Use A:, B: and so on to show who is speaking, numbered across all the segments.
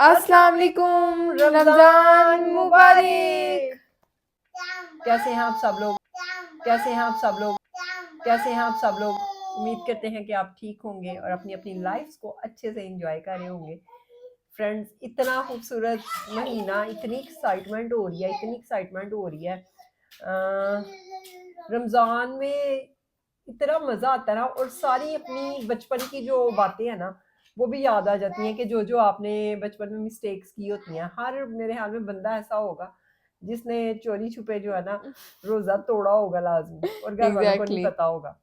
A: अस्सलाम वालेकुम, रमजान मुबारक।
B: कैसे हैं आप सब लोग? कैसे हैं आप सब लोग? कैसे हैं आप सब लोग? उम्मीद करते हैं कि आप ठीक होंगे और अपनी अपनी लाइफ को अच्छे से एंजॉय कर रहे होंगे। फ्रेंड्स, इतना खूबसूरत महीना, इतनी एक्साइटमेंट हो रही है, इतनी एक्साइटमेंट हो रही है। रमज़ान में इतना मज़ा आता है ना, और सारी अपनी बचपन की जो बातें हैं ना वो भी याद आ जाती हैं कि जो जो आपने बचपन में मिस्टेक्स की होती हैं। हर मेरे ख्याल में बंदा ऐसा होगा जिसने चोरी छुपे जो है ना रोज़ा तोड़ा होगा लाजमी, और घर वालों को नहीं
A: एग्जैक्टली
B: पता होगा।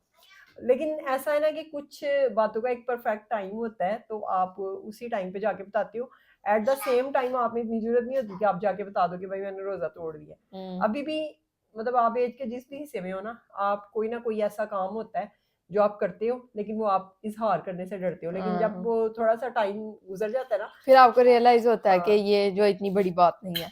B: लेकिन ऐसा है ना कि कुछ बातों का एक परफेक्ट टाइम होता है, तो आप उसी टाइम पे जाके बताते हो। एट द सेम टाइम आप में इतनी जरूरत नहीं होती कि आप जाके बता दो कि भाई मैंने रोज़ा तोड़ दिया। अभी भी मतलब आप एज के जिस भी हिस्से में हो ना, आप कोई ना कोई ऐसा काम होता है जो आप करते हो, लेकिन वो आप इजहार करने से डरते हो। लेकिन जब वो थोड़ा सा टाइम गुजर जाता है ना,
A: फिर आपको रियलाइज होता है कि
B: हाँ,
A: ये जो इतनी बड़ी बात नहीं है,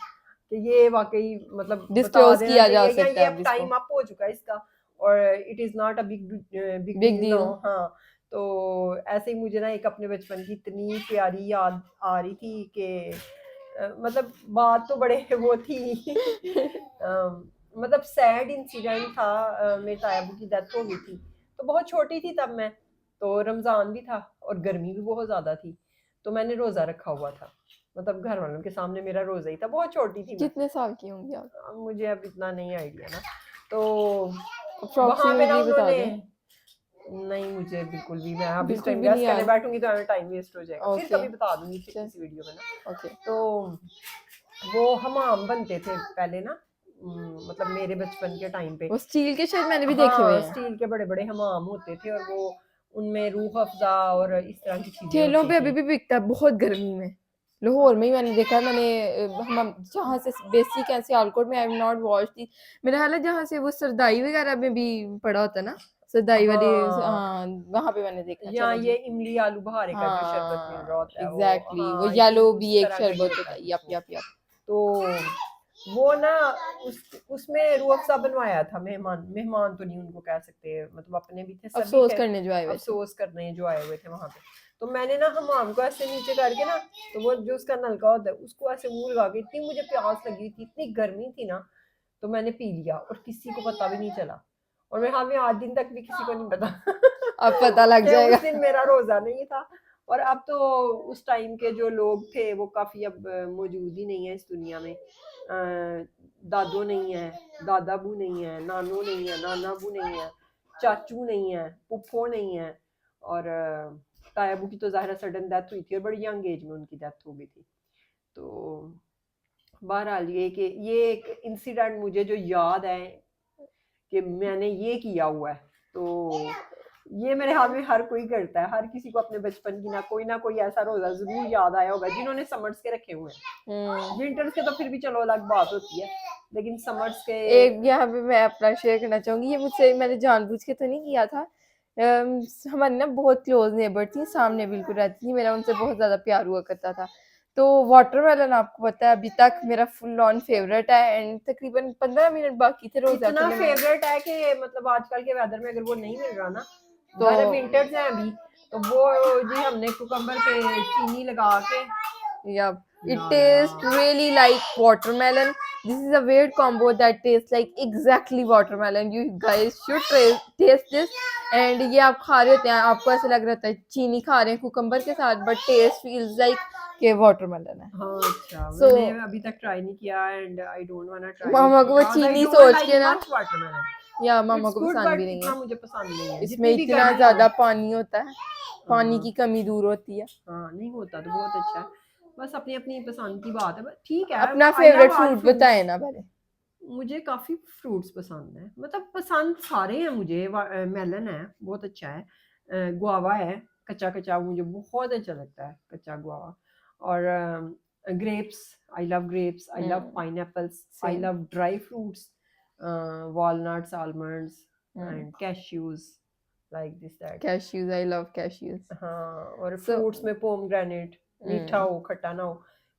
B: कि ये वाकई मतलब बता
A: डिस्क्लोज
B: देना
A: किया जा
B: चाहिए, या
A: सकता
B: ये
A: है
B: अब
A: अब इसको।
B: टाइम अप हो चुका है इसका, और it is not a big big
A: big
B: deal
A: deal.
B: Now. हाँ, तो ऐसे ही मुझे ना एक अपने बचपन की इतनी प्यारी याद आ रही थी कि मतलब बात तो बड़े वो थी मतलब सैड इंसिडेंट था। मेरे तायाबू की डेथ हो गई थी, तो बहुत छोटी थी तब मैं। तो रमज़ान भी था और गर्मी भी बहुत ज़्यादा थी, तो मैंने रोज़ा रखा हुआ था। मतलब घर वालों के सामने मेरा रोज़ा ही था, बहुत छोटी थी मैं।
A: कितने साल की होंगी आप?
B: मुझे अब इतना नहीं आइडिया ना, तो वहाँ पे ना
A: अप्रोक्सीमेटली बता
B: उन्होंने,
A: दें।
B: नहीं मुझे बिल्कुल भी, मैं अब इस
A: बिल्कुल
B: टाइम
A: भी
B: गैस
A: नहीं
B: करने
A: याद।
B: बैठूंगी तो हमें टाइम वेस्ट हो जाएगा। फिर
A: ओके।
B: कभी बता दूंगी
A: चल।
B: किसी वीडियो में ना।
A: ओके।
B: तो वो हमाम बनते थे पहले ना, मतलब मेरे बचपन के टाइम पे।
A: वो स्टील के शायद मैंने भी देखे हुए
B: हाँ,
A: हैं।
B: स्टील के बड़े बड़े हमाम होते थे, और वो उनमें रूह अफ़ज़ा और इस तरह की चीज़ें
A: ठेलों
B: होती
A: पे अभी
B: थी।
A: भी बिकता है बहुत गर्मी में। लाहौर में ही मैंने देखा है। मैंने हम जहाँ से बेसिक है सियालकोट में, आई हैव नॉट वॉच थी। मेरा ख्याल है जहाँ से वो सरदाई वगैरह में भी पड़ा होता है ना, सरदाई वाली।
B: हाँ,
A: हाँ, वहाँ पे मैंने देखा।
B: या
A: चले
B: ये
A: जी।
B: इमली आलू बहारे का जो शरबत मिल रहा
A: हाँ
B: होता है वो,
A: एग्जैक्टली, वो
B: हाँ,
A: येलो
B: उस
A: भी एक
B: तरह का ही
A: शरबत
B: होता
A: होता
B: है।
A: है। Yup yup yup.
B: तो वो ना उसमें रूह अफ़ज़ा बनवाया था। मेहमान मेहमान तो नहीं उनको कह सकते, मतलब अपने भी थे, सभी
A: अफसोस
B: थे
A: करने जो आए हुए थे।
B: अफसोस करने जो आए हुए थे वहां पे। तो मैंने ना हमाम को ऐसे नीचे करके ना, तो वो जो उसका नलका होता है उसको ऐसे मुंह लगा के, इतनी मुझे प्यास लगी थी, इतनी गर्मी थी ना, तो मैंने पी लिया और किसी को पता भी नहीं चला। और मैं, हाँ, मैं आज दिन तक भी किसी को नहीं पता
A: अब पता लग
B: कि
A: जाएगा।
B: उस दिन मेरा रोजा नहीं था। और अब तो उस टाइम के जो लोग थे वो काफी अब मौजूद ही नहीं है इस दुनिया में। दादो नहीं है, दादा बू नहीं है, नानो नहीं है, नाना बू नहीं है, चाचू नहीं है, पुप्पो नहीं है, और ताया बू की तो ज़ाहिर सडन डेथ हुई थी और बड़ी यंग एज में उनकी डेथ हो गई थी। तो बहरहाल ये एक इंसिडेंट मुझे जो याद है कि मैंने ये किया हुआ है, तो ये मेरे हाल में हर कोई करता है। हर किसी को अपने बचपन की ना कोई ऐसा रोजा जरूर याद आया होगा, जिन्होंने समर्स के रखे हुए हैं। विंटर्स के तो फिर भी चलो अलग बात होती है, लेकिन समर्स के
A: एक यहाँ पे मैं अपना शेयर करना चाहूंगी। ये मुझसे मैंने जानबूझ के तो नहीं किया था। हमारी ना बहुत क्लोज नेबर थी, सामने बिल्कुल रहती थी, मेरा उनसे बहुत ज्यादा प्यार हुआ करता था। तो वाटरमेलन आपको पता है अभी तक मेरा फुल ऑन फेवरेट है। एंड तकरीबन 15 मिनट बाकी थे रोजा के
B: इतना
A: लिए।
B: फेवरेट है कि मतलब आजकल के वेदर में अगर वो नहीं मिल रहा ना,
A: तो
B: ज़ाहिर विंटर्स हैं अभी, तो वो जी हमने कुकम्बर पे चीनी लगा के,
A: yeah, it
B: या
A: tastes
B: Allah,
A: really like watermelon. This is a weird combo that tastes like exactly watermelon. You guys should taste this. And ये आप खा रहे होते हैं, आपको ऐसा लग रहा है चीनी खा रहे हैं कुकम्बर के साथ, but taste feels like कि watermelon है।
B: हाँ, अच्छा,
A: So
B: मैंने अभी तक ट्राई नहीं किया, and I don't want to try it
A: मामा को वो
B: बिकॉज़ आई
A: चीनी
B: डोंट
A: सोच
B: लाइक
A: के ना,
B: मच वाटरमेलन।
A: या मामा
B: इट्स
A: को
B: गुड
A: पसंद भी
B: बट
A: नहीं
B: इतना
A: है।
B: मुझे पसंद नहीं है,
A: इसमें
B: जितनी भी
A: इतना
B: गर्मी
A: ज्यादा
B: हो।
A: पानी होता है, पानी की
B: हाँ,
A: कमी दूर होती है।
B: हाँ, नहीं होता तो बहुत अच्छा है। बस अपनी अपनी पसंद की बात है, बट ठीक है।
A: अपना
B: I love
A: favourite
B: all
A: fruit
B: fruits.
A: बताए ना पहले।
B: मुझे काफ़ी फ्रूट्स पसंद है, मतलब पसंद सारे हैं मुझे। मेलन है, बहुत अच्छा है। गुआवा है, कच्चा कच्चा मुझे बहुत अच्छा लगता है, कच्चा गुआवा। और grapes, I love grapes, I love pineapples, I
A: same.
B: Love dry fruits, walnuts, almonds, and cashews, like this that।
A: Cashews, I love cashews.
B: हाँ, और
A: So
B: फ्रूट्स में पोमग्रेनेट, मीठा हो खट्टा ना हो।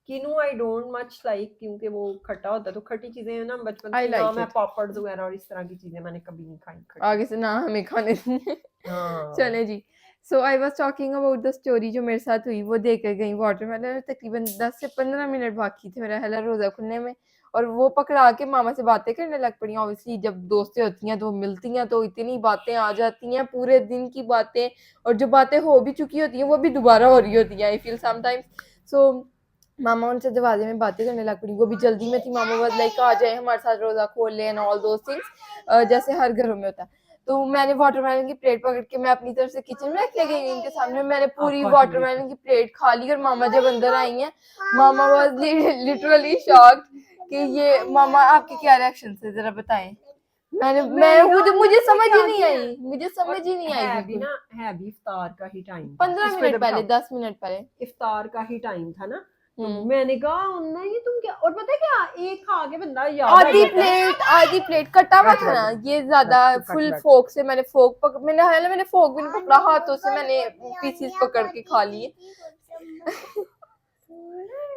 B: किनू आई डोंट मच लाइक, क्योंकि वो खट्टा होता है, तो खट्टी चीजें ना बचपन
A: I
B: से ना,
A: like
B: मैं
A: it.
B: पापड़ वगैरह और इस तरह की चीजें मैंने कभी नहीं खाई खट्टी।
A: आगे से ना हमें खाने देंगे।
B: हाँ,
A: चले जी। So I was talking about the story जो मेरे साथ हुई, वो देकर गई वाटरमेलन, तकरीबन 10 से 15 मिनट बाकी थे मेरा हला रोज़ा खुलने में, और वो पकड़ा के मामा से बातें करने लग पड़ी। ऑब्वियसली जब दोस्तें होती हैं तो मिलती हैं तो इतनी बातें आ जाती हैं, पूरे दिन की बातें, और जो बातें हो भी चुकी होती हैं वो भी दोबारा हो रही होती हैं, आई फील समटाइम्स। सो मामा उनसे दरवाजे में बातें करने लग पड़ी, वो भी जल्दी में थी। मामा वाज लाइक आ जाए हमारे साथ रोज़ा खोल ले एंड ऑल दोस थिंग्स, जैसे हर घरों में होता है। तो मैंने वाटरमेलन की प्लेट पकड़ के मैं अपनी तरफ से किचन में रख ले गई इनके सामने, मैंने पूरी
B: आपका
A: वाटरमेलन की प्लेट खा ली, और मामा जब अंदर आई हैं, मामा वाज लिटरली शॉक्ड कि ये मामा आपके क्या रिएक्शन थे जरा बताएं। मुझे समझ ही नहीं आई, मुझे समझ ही नहीं आई
B: है भी
A: बिल्कुल।
B: ना, है भी इफ्तार का ही टाइम
A: 15 मिनट पहले, 10 मिनट पहले।
B: इफ्तार का ही टाइम था ना, तो
A: हम्म।
B: मैंने कहा नहीं तुम क्या, और पता है क्या, एक खा के बंदा याद आ जाता है।
A: आधी प्लेट कटा हुआ था ना, ये ज्यादा
B: कट
A: फुल
B: लट।
A: फोक से मैंने मैंने फोक भी नहीं पकड़ा, हाथों से मैंने पीसेस पकड़ के खा लिए।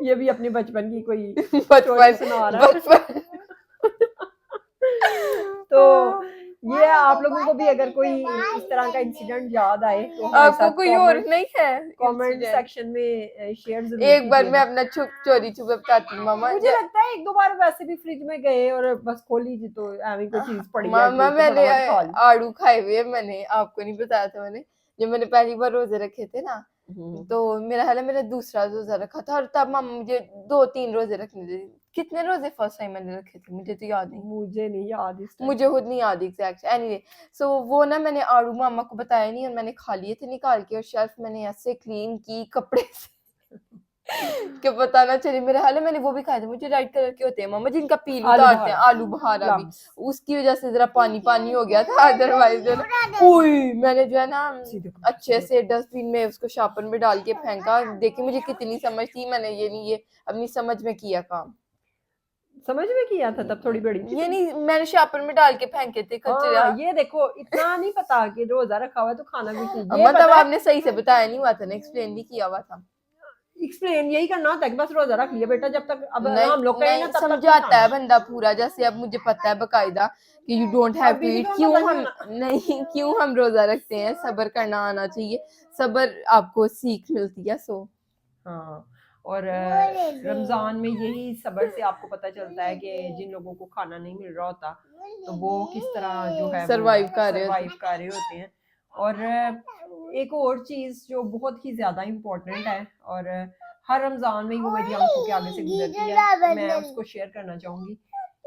B: ये भी अपने बचपन की कोई स्टोरी
A: बचपन
B: सुना रहा है।
A: बचपन
B: तो ये आप लोगों को भी अगर कोई इस तरह का इंसिडेंट याद आए तो हमारे
A: आपको
B: साथ
A: कोई और नहीं है
B: कमेंट
A: incident?
B: सेक्शन में शेयर जरूर
A: एक बार मैं
B: कीजिएगा।
A: अपना चोरी छुपे बताती हूँ मामा।
B: मुझे लगता है एक दो बार वैसे भी फ्रिज में गए और बस खोली जी तो ऐवी कोई चीज पड़ी है
A: मामा
B: तो
A: मैंने
B: फटाफट खा ली।
A: आड़ू खाए हुए, मैंने आपको नहीं बताया था। मैंने जब मैंने पहली बार रोजे रखे थे ना, तो मेरा हाल है मैंने दूसरा रोजा रखा था, और तब मामा मुझे 2-3 रोजे रखने थे। कितने रोजे फर्स्ट टाइम मैंने रखे थे मुझे तो याद नहीं,
B: मुझे नहीं याद इस
A: मुझे खुद नहीं याद एग्जैक्ट। एनीवे, सो वो ना मैंने आड़ू मामा को बताया नहीं, और मैंने खा लिए थे निकाल के, और शेल्फ मैंने ऐसे क्लीन की कपड़े से कि पता ना चले। मेरे हाल है मैंने वो भी खाए थे, मुझे रेड कलर के होते हैं मामा जिनका पील उतारते हैं, आलू बहारा भी, उसकी वजह से जरा पानी पानी हो गया था, अदरवाइज जो ना उई मैंने जो है ना अच्छे से डस्टबिन में उसको शार्पन में डाल के फेंका। देखी मुझे कितनी समझ थी, मैंने ये नहीं, ये अपनी समझ में किया काम।
B: समझ में किया था तब थोड़ी बड़ी थी
A: ये नहीं, मैंने शार्पन में डाल के फेंके थे कचरा।
B: हाँ ये देखो इतना नहीं पता कि रोजा रखा हुआ है तो खाना भी चाहिए,
A: मतलब आपने सही से बताया नहीं हुआ था ना, एक्सप्लेन भी किया हुआ था।
B: एक्सप्लेन यही करना होता है कि बस रोजा रख लिया बेटा जब तक अब
A: नहीं
B: हम लोग कहें ना
A: नहीं
B: तब तक
A: समझाता है बंदा पूरा, जैसे अब मुझे पता है बकायदा कि you don't have to eat, क्यों हम नहीं, क्यों हम रोजा रखते हैं, सब्र करना आना चाहिए, सब्र आपको सीख मिलती है। सो
B: हाँ, और रमजान में यही सब्र से आपको पता चलता है कि जिन लोगों को खाना नहीं मिल रहा होता तो वो किस तरह जो है
A: सर्वाइव कर
B: रहे होते हैं। और एक और चीज जो बहुत ही ज्यादा इम्पोर्टेंट है और हर रमजान में ही वो मेरी आंखों के आगे से गुजरती है, मैं उसको शेयर करना चाहूंगी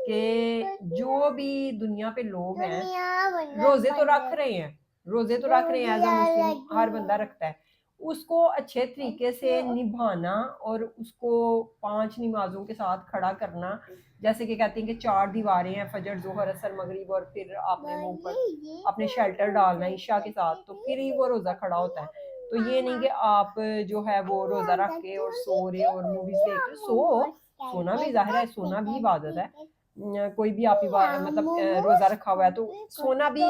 B: कि जो भी दुनिया पे लोग हैं रोजे तो रख रहे हैं, एज अ मुस्लिम हर बंदा रखता है, उसको अच्छे तरीके से निभाना और उसको 5 नमाजों के साथ खड़ा करना। जैसे कि कहते हैं कि 4 दीवारें हैं, फजर, जोहर, असर, मगरिब, और फिर आपने मुंह पर अपने शेल्टर डालना ईशा के साथ, तो फिर ही वो रोजा खड़ा होता है। तो ये नहीं कि आप जो है वो रोजा रख के और सो रहे और मूवीज देख रहे, सोना भी जाहिर है, सोना भी इबादत है। कोई भी आप मतलब रोजा रखा हुआ है तो सोना भी,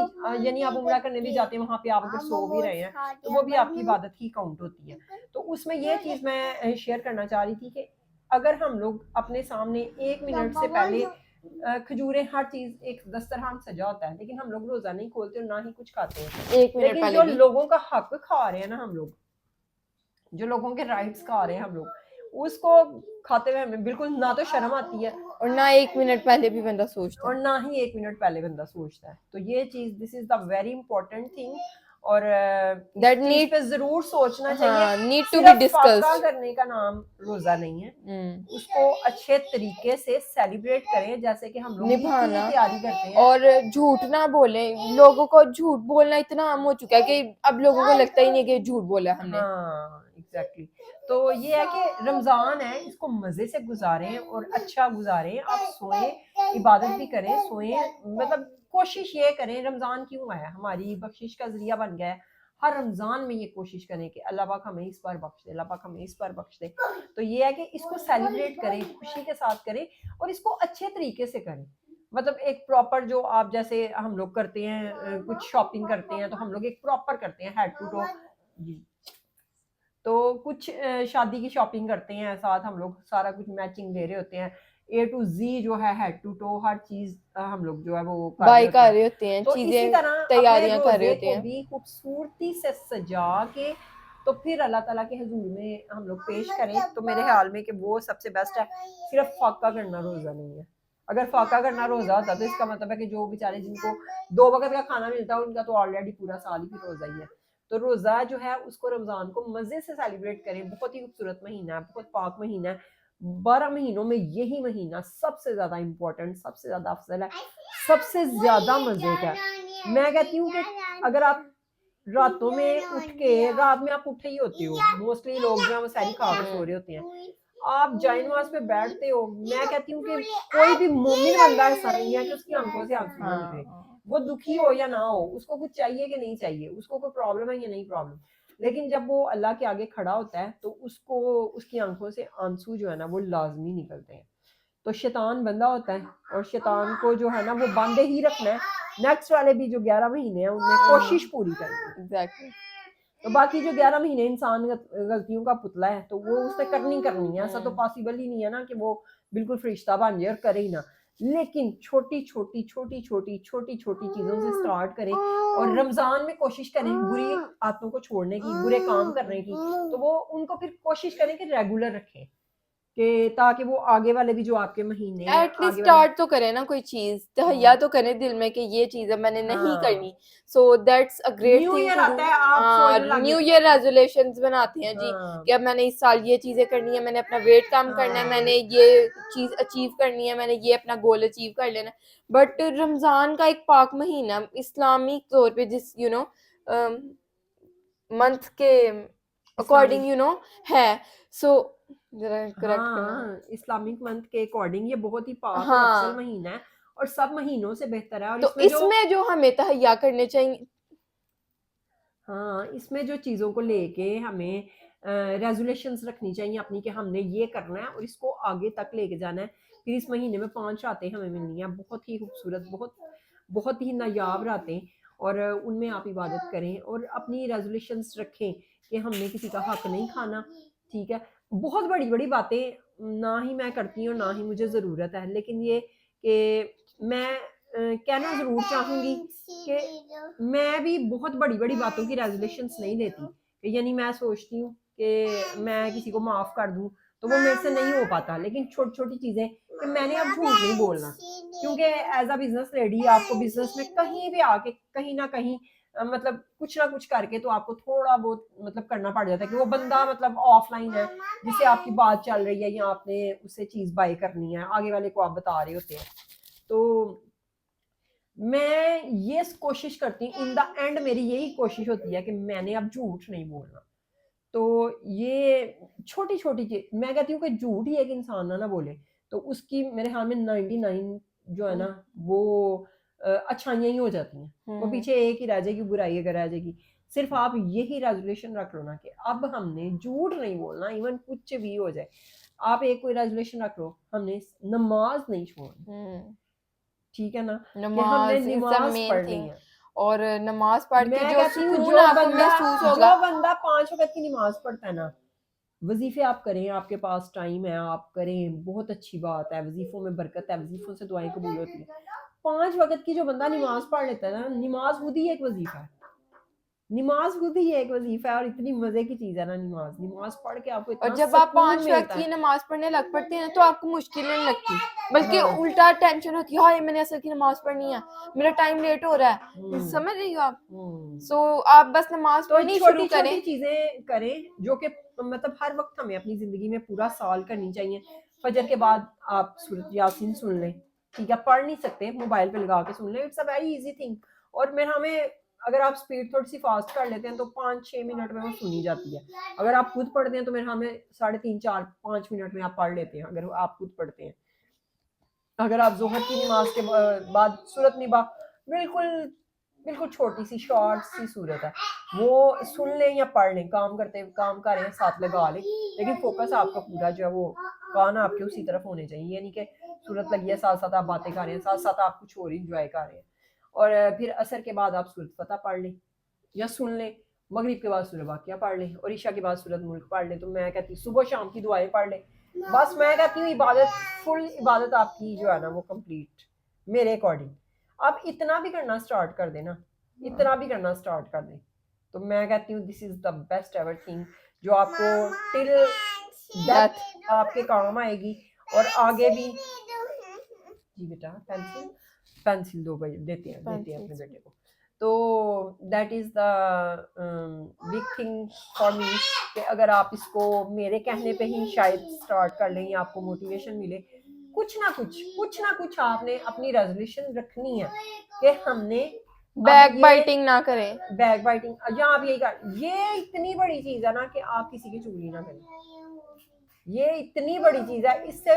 B: यानी आप उम्रा करने भी जाते हैं वहां पे आप अगर सो भी रहे हैं तो वो भी आपकी इबादत ही काउंट होती है। तो उसमें ये चीज मैं शेयर करना चाह रही थी कि अगर हम लोग अपने सामने 1 मिनट से पहले खजूरें, हर चीज एक दस्तरखान सजा होता है, लेकिन हम लोग रोजा नहीं खोलते और ना ही कुछ खाते हैं,
A: 1 मिनट
B: लेकिन
A: पहले
B: जो
A: भी
B: लोगों का हक खा रहे हैं ना हम लोग, जो लोगों के राइट्स खा रहे हैं हम लोग, उसको खाते हुए हमें बिल्कुल ना तो शर्म आती है
A: और ना 1 मिनट पहले भी बंदा सोचता
B: और
A: है।
B: ना ही 1 मिनट पहले बंदा सोचता है। तो ये चीज, this is the very important thing, और
A: दैट
B: इस
A: नीड
B: पे जरूर सोचना चाहिए।
A: हाँ, नीड टू बी
B: सिर्फ फाका
A: डिस्कस्ड।
B: करने का नाम रोजा नहीं है, उसको अच्छे तरीके से सेलिब्रेट करें जैसे कि हम लोग ईद की
A: निभाना
B: तैयारी करते हैं।
A: और झूठ ना बोले, लोगों को झूठ बोलना इतना आम हो चुका है कि अब लोगों को लगता ही नहीं कि झूठ बोला हमने।
B: हाँ एग्जैक्टली। तो ये है कि रमजान है, इसको मजे से गुजारें और अच्छा गुजारें, आप सोएं, इबादत भी करें, सोएं, मतलब कोशिश ये करें, रमजान क्यों आया, हमारी बख्शिश का जरिया बन गया है। हर रमजान में ये कोशिश करें कि अल्लाह पाक हमें इस बार बख्श दे, अल्लाह पाक हमें इस बार बख्श दे। तो ये है कि इसको सेलिब्रेट करें, खुशी के साथ करें और इसको अच्छे तरीके से करें। मतलब एक प्रॉपर, जो आप जैसे हम लोग करते हैं, कुछ शॉपिंग करते हैं तो हम लोग एक प्रॉपर करते हैं, हेड टू टो। तो कुछ शादी की शॉपिंग करते हैं साथ हम लोग, सारा कुछ मैचिंग ले रहे होते हैं, ए टू जी जो है, हेड टू टो हर चीज हम लोग जो है वो कर रहे
A: बाई
B: होते
A: कर
B: हैं।
A: रहे होते हैं,
B: तो इसी
A: चीजें
B: तरह अपने
A: तैयारियां कर रहे
B: रोजे
A: होते
B: को
A: हैं।
B: भी खूबसूरती से सजा के तो फिर अल्लाह ताला के हजूर में हम लोग पेश करें, तो मेरे ख्याल में कि वो सबसे बेस्ट है। सिर्फ फाका करना रोजा नहीं है। अगर फाका करना रोजा होता तो इसका मतलब है कि जो बेचारे जिनको 2 वक्त का खाना मिलता है उनका तो ऑलरेडी पूरा साल ही फिर रोजा ही है। तो रोजा जो है उसको रमजान को मजे से सेलिब्रेट करें। बहुत ही खूबसूरत महीना है, बहुत पाक महीना है। 12 महीनों में यही महीना सबसे ज्यादा इम्पोर्टेंट, सबसे ज्यादा अफजल है, सबसे ज्यादा मजे का है। मैं कहती हूँ कि अगर आप रातों में उठ के, रात में आप उठे ही होते हो, मोस्टली लोग जो है वो सहरी खा के सो रहे होते हैं, आप जाए नमाज पे बैठते हो, मैं कहती हूँ कि कोई भी मोमिन बंदा ऐसा नहीं है कि उसकी आंखों से आंसू ना निकले।
A: हाँ,
B: वो दुखी हो या ना हो, उसको कुछ चाहिए कि नहीं चाहिए, उसको कोई प्रॉब्लम है या नहीं प्रॉब्लम, लेकिन जब वो अल्लाह के आगे खड़ा होता है तो उसको उसकी आंखों से आंसू जो है ना वो लाजमी निकलते हैं। तो शैतान बंदा होता है और शैतान को जो है ना वो बांधे ही रखना है। नेक्स्ट वाले भी जो 11 महीने हैं उनमें कोशिश पूरी करनी है।
A: एग्जैक्टली।
B: तो बाकी जो 11 महीने इंसान गलतियों का पुतला है तो वो उसने करनी है। ऐसा तो पॉसिबल ही नहीं है ना कि वो बिल्कुल फरिश्ता बन जाए और करे ही ना। लेकिन छोटी छोटी चीजों से स्टार्ट करें और रमजान में कोशिश करें बुरी आदतों को छोड़ने की, बुरे काम करने की, तो वो उनको फिर कोशिश करें कि रेगुलर रखें, कि ताकि वो आगे वाले भी जो आपके महीने
A: एटलीस्ट
B: आगे वाले।
A: स्टार्ट तो करें ना, कोई चीज तहैया तो करें दिल में कि ये चीज है मैंने नहीं
B: हाँ,
A: करनी। So that's a great
B: new
A: thing
B: year
A: to do.
B: आता है, आप सोचने लगे।
A: न्यू ईयर रेजोल्यूशंस बनाते हैं जी
B: हाँ
A: कि अब मैंने इस साल ये चीजें करनी है, मैंने अपना वेट कम करना है,
B: हाँ
A: मैंने ये चीज अचीव करनी है, मैंने ये अपना गोल अचीव कर लेना है। बट रमजान का एक पाक महीना इस्लामिक तौर पे जिस मंथ के अकॉर्डिंग
B: इस्लामिक,
A: है। सो जरा करेक्ट करना।
B: हाँ इस्लामिक मंथ के अकॉर्डिंग ये बहुत ही पाक और अफजल
A: हाँ,
B: महीना है और सब महीनों से बेहतर है। और
A: तो
B: इसमें जो,
A: इसमें जो हमें तहैया करने चाहिए।
B: हाँ इसमें जो चीज़ों को लेके हमें रेजोल्यूशंस रखनी चाहिए अपनी, कि हमने ये करना है और इसको आगे तक लेके जाना है। फिर इस महीने में 5 रातें हमें मिलनी है, बहुत ही खूबसूरत, बहुत ही नायाब रातें। और उनमें आप इबादत करें और अपनी रेजोल्यूशंस रखें कि हमने किसी का हक नहीं खाना। ठीक है, बहुत बड़ी बड़ी बातें ना ही मैं करती हूँ ना ही मुझे ज़रूरत है, लेकिन ये कि मैं कहना ज़रूर चाहूँगी कि मैं भी बहुत बड़ी बड़ी बातों की रेजोल्यूशंस नहीं लेती। यानी मैं सोचती हूँ कि मैं किसी को माफ़ कर दूँ तो वो मेरे से नहीं हो पाता, लेकिन छोटी छोटी चीज़ें कि मैंने अब झूठ नहीं बोलना, क्योंकि एज अ बिजनेस लेडी आपको बिजनेस में कहीं भी आके कहीं ना कहीं मतलब कुछ ना कुछ करके तो आपको थोड़ा बहुत मतलब करना पड़ जाता है कि वो बंदा मतलब ऑफलाइन है जिससे आपकी बात चल रही है या आपने उससे चीज़ बाय करनी है, आगे वाले को आप बता रहे होते हैं। तो मैं ये कोशिश करती हूँ, इन द एंड मेरी यही कोशिश होती है कि मैंने अब झूठ नहीं बोलना। तो ये छोटी छोटी चीज मैं कहती हूँ कि झूठ ही एक इंसान ना बोले तो उसकी मेरे ख्याल में 99 जो है ना वो अच्छाइयाँ ही हो जाती हैं। वो पीछे एक ही रह जाएगी, बुराई अगर रह जाएगी। सिर्फ आप यही रेजोल्यूशन रख लो ना कि अब हमने झूठ नहीं बोलना, इवन कुछ भी हो जाए। आप एक कोई रेजोल्यूशन रख लो, हमने नमाज नहीं छोड़नी। ठीक है ना, कि हमने
A: नमाज इज द
B: नमाज
A: मेन
B: पढ़नी
A: थिंग।
B: है।
A: और नमाज पढ़ के
B: मैं
A: जो
B: कहती हूँ
A: सुकून आपको महसूस होगा।
B: जो बंदा 5 वक्त की नमाज पढ़ता है ना, वजीफे आप करें, आपके पास टाइम है आप करें, बहुत अच्छी बात है, वजीफों में बरकत है, वजीफों से दुआएं कबूल होती है। 5 वक्त की जो बंदा नमाज पढ़ लेता है ना, नमाज खुद ही एक वजीफा है। नमाज खुद ही एक वजीफा है और इतनी मजे की चीज है ना नमाज। नमाज पढ़ के आपको
A: और
B: इतना
A: जब आप
B: सुकून
A: 5 वक्त
B: मिलता
A: की
B: है।
A: नमाज पढ़ने लग पड़ते हैं ना तो आपको मुश्किल नहीं लगती, बल्कि
B: हाँ
A: उल्टा टेंशन होती है, हाय मैंने असर की नमाज पढ़नी है, मेरा टाइम लेट हो रहा है।
B: हम्म
A: समझ रही हो आप?
B: हम्म।
A: सो आप बस नमाज
B: तो
A: पढ़नी शुरू
B: छोटी
A: करें।
B: छोटी चीजें करें जो कि मतलब हर वक्त हमें अपनी जिंदगी में पूरा साल करनी चाहिए। फजर के बाद आप सूरत यासीन सुन लें, ठीक है, पढ़ नहीं सकते मोबाइल पे लगा के सुन लें, it's a very easy thing. और मेरा हमें अगर आप स्पीड थोड़ी सी फास्ट कर लेते हैं तो 5-6 मिनट में वो सुनी जाती है। अगर आप खुद पढ़ते हैं तो मेरे हमें 3.5-4-5 मिनट में आप पढ़ लेते हैं अगर आप खुद पढ़ते हैं। अगर आप जोहर की नमाज के बाद सूरत निभा, बिल्कुल बिल्कुल छोटी सी शॉर्ट सी सूरत है, वो सुन लें या पढ़ लें, काम करते काम कर रहे हैं साथ लगा लें, लेकिन फोकस आपका पूरा जो है वो कान आपके उसी तरफ होने चाहिए। यानी कि सूरत लगी है, साथ साथ आप बातें कर रहे हैं, साथ साथ आप कुछ और इंजॉय कर रहे हैं। और फिर असर के बाद आप सूरत फतह पढ़ लें या सुन लें। मगरिब के बाद सूरह वाक़िया पढ़ लें और ईशा के बाद सूरत मुल्क पढ़ लें। तो मैं कहती हूँ सुबह शाम की दुआएं पढ़ लें। बस मैं कहती हूँ इबादत, फुल इबादत आपकी जो है ना वो कंप्लीट मेरे अकॉर्डिंग। आप इतना भी करना स्टार्ट कर देना, इतना भी करना स्टार्ट कर दें, तो मैं कहती हूँ this is the best ever thing जो आपको टिल डेथ आपके काम आएगी और आगे भी। जी बेटा पेंसिल, पेंसिल दो भाई, देते हैं अपने बेटे को। तो that is the big thing for me कि अगर आप इसको मेरे कहने पे ही शायद स्टार्ट कर लें या आपको मोटिवेशन मिले, कुछ ना कुछ आपने अपनी रेजोल्यूशन रखनी है कि हमने
A: बैक बाइटिंग ना करें।
B: बैक बाइटिंग या आप यही कर, ये इतनी बड़ी चीज़ है ना कि आप किसी की चुगली ना करें। ये इतनी बड़ी चीज़ है, इससे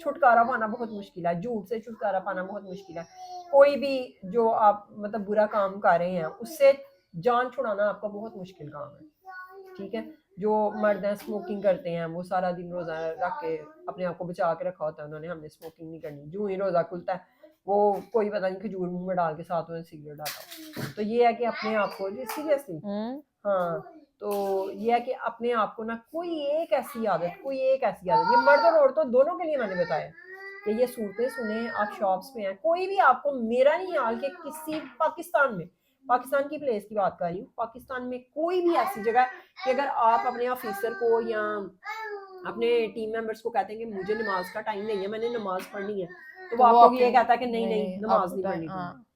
B: छुटकारा पाना बहुत मुश्किल है, झूठ से छुटकारा पाना बहुत मुश्किल है। कोई भी जो आप मतलब बुरा काम कर रहे हैं उससे जान छुड़ाना आपका बहुत मुश्किल काम है। ठीक है, जो मर्द हैं स्मोकिंग करते हैं वो सारा दिन रोज़ा रख के अपने आप को बचा के रखा होता है उन्होंने, हमने स्मोकिंग नहीं करनी। जो ही रोज़ा खुलता है वो कोई पता नहीं खजूर मुंह में डाल के साथ में सिगरेट डाला। तो ये है कि अपने आप को सीरियसली, हाँ, तो ये है कि अपने आप को ना कोई एक ऐसी आदत, ये मर्द और औरतों दोनों के लिए मैंने बताया कि ये सूरतें सुने। आप शॉप्स में हैं, कोई भी आपको, मेरा नहीं हाल कि किसी पाकिस्तान में, पाकिस्तान की प्लेस की बात कर रही हूँ, पाकिस्तान में कोई भी ऐसी जगह है कि अगर आप अपने ऑफिसर को या अपने टीम मेंबर्स को कहते हैं कि मुझे नमाज का टाइम नहीं है, मैंने नमाज पढ़नी है, तो वो आपको ये कहता है कि नहीं नमाज नहीं पढ़नी तुमने।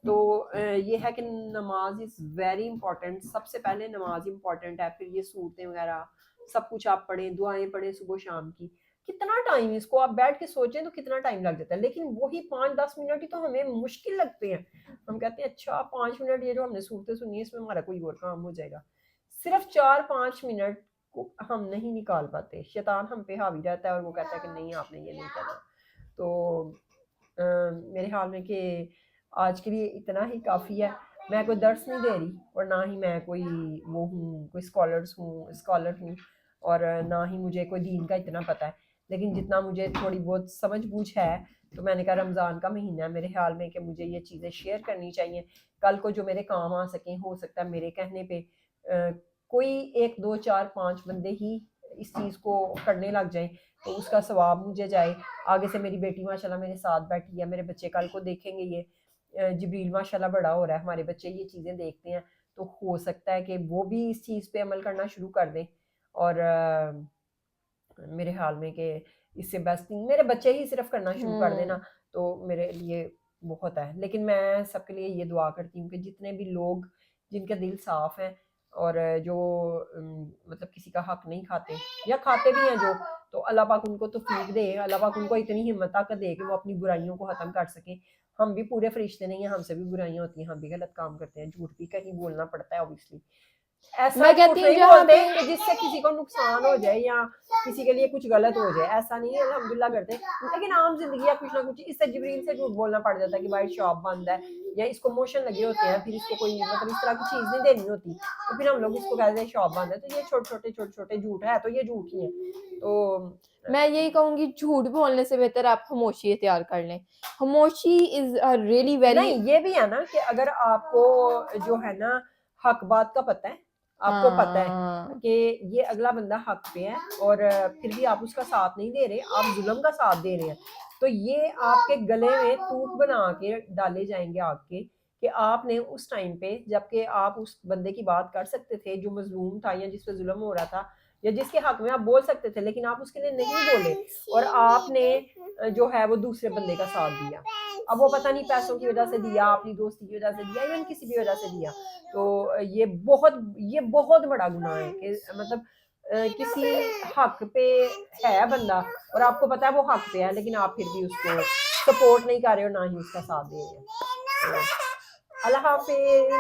B: तो ये है कि नमाज इज़ वेरी इंपॉर्टेंट, सबसे पहले नमाज इंपॉर्टेंट है, फिर ये सूरतें वगैरह सब कुछ आप पढ़ें, दुआएं पढ़ें सुबह शाम की। कितना टाइम, इसको आप बैठ के सोचें तो कितना टाइम लग जाता है, लेकिन वही 5-10 मिनट ही तो हमें मुश्किल लगते हैं। हम कहते हैं अच्छा 5 मिनट ये जो हमने सूरतें सुनी है इसमें हमारा कोई और काम हो जाएगा। सिर्फ 4-5 मिनट को हम नहीं निकाल पाते, शैतान हम पे हावी रहता है और वो कहता है कि नहीं आपने ये नहीं करना। तो मेरे ख्याल में कि आज के लिए इतना ही काफ़ी है। मैं कोई दर्स नहीं दे रही और ना ही मैं कोई वो हूँ, कोई स्कॉलर हूँ और ना ही मुझे कोई दीन का इतना पता है, लेकिन जितना मुझे थोड़ी बहुत समझ बूझ है तो मैंने कहा रमज़ान का महीना है, मेरे ख्याल में कि मुझे ये चीज़ें शेयर करनी चाहिए। कल को जो मेरे काम आ सकें, हो सकता है मेरे कहने पे कोई 1-2-4-5 बंदे ही इस चीज़ को करने लग जाएं तो उसका सवाब मुझे जाए। आगे से मेरी बेटी माशाल्लाह मेरे साथ बैठी है, मेरे बच्चे कल को देखेंगे ये जिब्रील माशाल्लाह बड़ा हो रहा है, हमारे बच्चे ये चीज़ें देखते हैं तो हो सकता है कि वो भी इस चीज़ पे अमल करना शुरू कर दें। और मेरे ख्याल में कि इससे बेस्ट थिंग मेरे बच्चे ही सिर्फ करना शुरू कर देना तो मेरे लिए बहुत है। लेकिन मैं सबके लिए ये दुआ करती हूँ कि जितने भी लोग जिनके दिल साफ़ हैं और जो मतलब किसी का हक नहीं खाते या खाते भी हैं जो, तो अल्लाह पाक उनको तौफीक दे, अल्लाह पाक उनको इतनी हिम्मत ताकत दे कि वो अपनी बुराइयों को ख़त्म कर सकें। हम भी पूरे फरिश्ते नहीं हैं, हमसे भी बुराइयां होती हैं, हम भी गलत काम करते हैं, झूठ भी कहीं बोलना पड़ता है ऑब्वियसली। ऐसा
A: मैं कहती हूँ जहाँ
B: बोलते
A: पे
B: कि जिससे किसी को नुकसान हो जाए या किसी के लिए कुछ गलत हो जाए, ऐसा नहीं है, अल्हम्दुलिल्लाह करते हैं। लेकिन आम जिंदगी है कुछ ना कुछ, इससे जिब्रील से झूठ बोलना पड़ जाता है कि भाई शॉप बंद है या इसको मोशन लगे होते हैं, फिर इसको कोई मतलब इस तरह की चीज़ नहीं देनी होती, तो फिर हम लोग इसको कहते हैं शॉप बंद है। तो ये छोटे छोटे झूठ है, तो ये झूठ ही है। तो
A: मैं यही कहूंगी झूठ बोलने से बेहतर आप खामोशी इख्तियार कर लें। खामोशी इज रियली वेरी,
B: नहीं ये भी है ना कि अगर आपको जो है ना हक बात का पता है, आपको पता है कि ये अगला बंदा हक पे है और फिर भी आप उसका साथ नहीं दे रहे, आप जुल्म का साथ दे रहे हैं, तो ये आपके गले में तूक बना के डाले जाएंगे आपके कि आपने उस टाइम पे, जबकि आप उस बंदे की बात कर सकते थे जो मजलूम था या जिस पे जुल्म हो रहा था या जिसके हक में आप बोल सकते थे, लेकिन आप उसके लिए नहीं बोले और आपने जो है वो दूसरे बंदे का साथ दिया। अब वो पता नहीं पैसों की वजह से दिया, अपनी दोस्ती की वजह से दिया, इवन किसी भी वजह से दिया, तो ये बहुत बड़ा गुनाह है कि मतलब किसी हक पे है बंदा और आपको पता है वो हक पे है, लेकिन आप फिर भी उसको सपोर्ट नहीं कर रहे हो ना ही उसका साथ दे रहे हो। अल्लाह हाफिज।